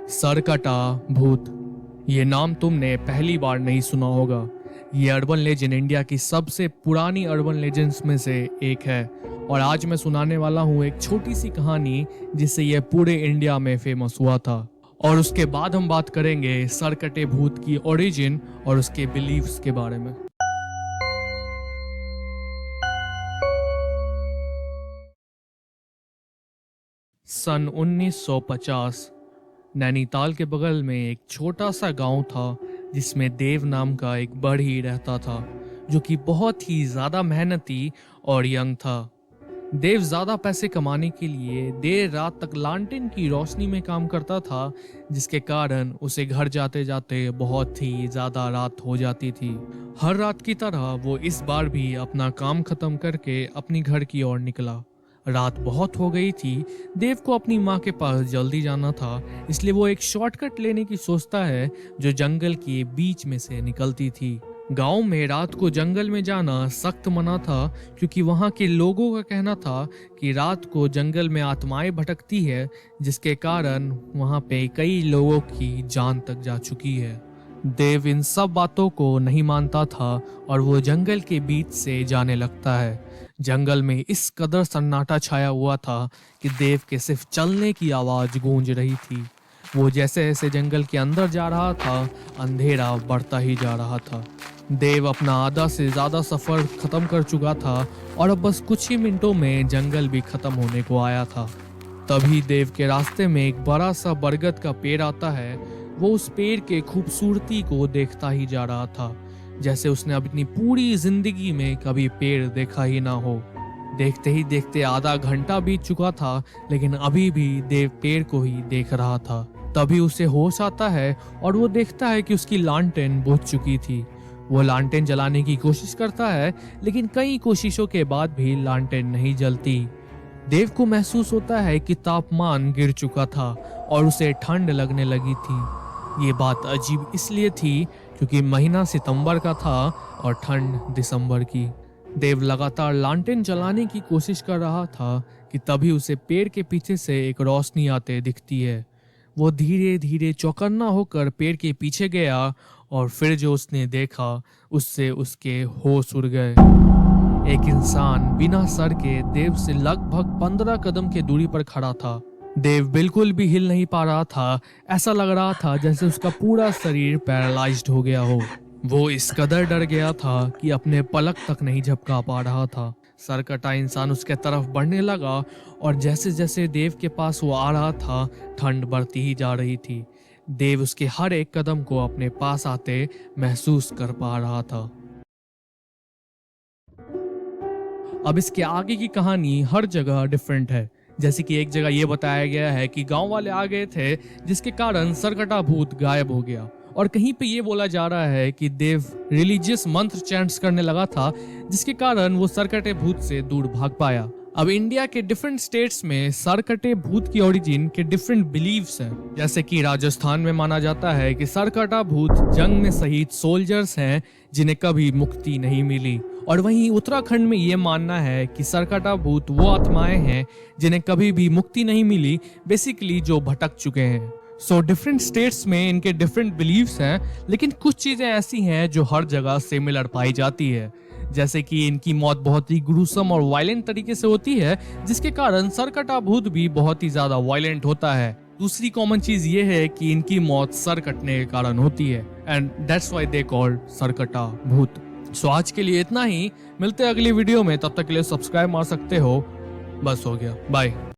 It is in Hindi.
सरकटा भूत। ये नाम तुमने पहली बार नहीं सुना होगा। ये अर्बन लेजेंड इंडिया की सबसे पुरानी अर्बन लेजेंड्स में से एक है और आज मैं सुनाने वाला हूँ एक छोटी सी कहानी जिससे ये पूरे इंडिया में फेमस हुआ था। और उसके बाद हम बात करेंगे सरकटे भूत की ओरिजिन और उसके बिलीव्स के बारे में। सन 1950 नैनीताल के बगल में एक छोटा सा गांव था जिसमें देव नाम का एक बढ़ई रहता था जो कि बहुत ही ज़्यादा मेहनती और यंग था। देव ज़्यादा पैसे कमाने के लिए देर रात तक लालटेन की रोशनी में काम करता था, जिसके कारण उसे घर जाते जाते बहुत ही ज़्यादा रात हो जाती थी। हर रात की तरह वो इस बार भी अपना काम खत्म करके अपनी घर की ओर निकला। रात बहुत हो गई थी। देव को अपनी माँ के पास जल्दी जाना था, इसलिए वो एक शॉर्टकट लेने की सोचता है जो जंगल के बीच में से निकलती थी। गांव में रात को जंगल में जाना सख्त मना था क्योंकि वहां के लोगों का कहना था कि रात को जंगल में आत्माएं भटकती है, जिसके कारण वहां पे कई लोगों की जान तक जा चुकी है। देव इन सब बातों को नहीं मानता था और वो जंगल के बीच से जाने लगता है। जंगल में इस कदर सन्नाटा छाया हुआ था कि देव के सिर्फ चलने की आवाज गूंज रही थी। वो जैसे जैसे जंगल के अंदर जा रहा था, अंधेरा बढ़ता ही जा रहा था। देव अपना आधा से ज्यादा सफर खत्म कर चुका था और अब बस कुछ ही मिनटों में जंगल भी खत्म होने को आया था। तभी देव के रास्ते में एक बड़ा सा बरगद का पेड़ आता है। वो उस पेड़ के खूबसूरती को देखता ही जा रहा था, जैसे उसने अपनी पूरी जिंदगी में कभी पेड़ देखा ही ना हो। देखते ही देखते आधा घंटा बीत चुका था, लेकिन अभी भी देव पेड़ को ही देख रहा था। तभी उसे होश आता है और वो देखता है कि उसकी लालटेन बुझ चुकी थी। वो लालटेन जलाने की कोशिश करता है, लेकिन कई कोशिशों के बाद भी लालटेन नहीं जलती। देव को महसूस होता है कि तापमान गिर चुका था और उसे ठंड लगने लगी थी। ये बात अजीब इसलिए थी क्योंकि महीना सितंबर का था और ठंड दिसंबर की। देव लगातार लालटेन जलाने की कोशिश कर रहा था कि तभी उसे पेड़ के पीछे से एक रोशनी आते दिखती है। वो धीरे धीरे चौकन्ना होकर पेड़ के पीछे गया और फिर जो उसने देखा उससे उसके होश उड़ गए। एक इंसान बिना सर के देव से लगभग 15 कदम की दूरी पर खड़ा था। देव बिल्कुल भी हिल नहीं पा रहा था। ऐसा लग रहा था जैसे उसका पूरा शरीर पैरालाइज्ड हो गया हो। वो इस कदर डर गया था कि अपने पलक तक नहीं झपका पा रहा था। सरकटा इंसान उसके तरफ बढ़ने लगा और जैसे जैसे देव के पास वो आ रहा था, ठंड बढ़ती ही जा रही थी। देव उसके हर एक कदम को अपने पास आते महसूस कर पा रहा था। अब इसके आगे की कहानी हर जगह डिफरेंट है। जैसे कि एक जगह ये बताया गया है कि गांव वाले आ गए थे, जिसके कारण सरकटा भूत गायब हो गया। और कहीं पे ये बोला जा रहा है कि देव रिलीजियस मंत्र चैंट्स करने लगा था, जिसके कारण वो सरकटे भूत से दूर भाग पाया। अब इंडिया के डिफरेंट स्टेट्स में सरकटे भूत की ओरिजिन के डिफरेंट बिलीव्स हैं। जैसे कि राजस्थान में माना जाता है कि सरकटा भूत जंग में शहीद सोल्जर्स हैं जिन्हें कभी मुक्ति नहीं मिली। और वहीं उत्तराखंड में ये मानना है कि सरकटा भूत वो आत्माएं हैं जिन्हें कभी भी मुक्ति नहीं मिली, बेसिकली जो भटक चुके हैं। सो डिफरेंट स्टेट्स में इनके डिफरेंट बिलीव्स हैं, लेकिन कुछ चीजें ऐसी हैं जो हर जगह सिमिलर पाई जाती है। जैसे कि इनकी मौत बहुत ही ग्रूसम और वायलेंट तरीके से होती है, जिसके कारण सरकटा भूत भी बहुत ही ज्यादा वायलेंट होता है। दूसरी कॉमन चीज ये है कि इनकी मौत सर कटने के कारण होती है, and that's why they called Sarkata भूत। सो आज के लिए इतना ही। मिलते हैं अगली वीडियो में, तब तक के लिए सब्सक्राइब मार सकते हो। बस हो गया, बाय।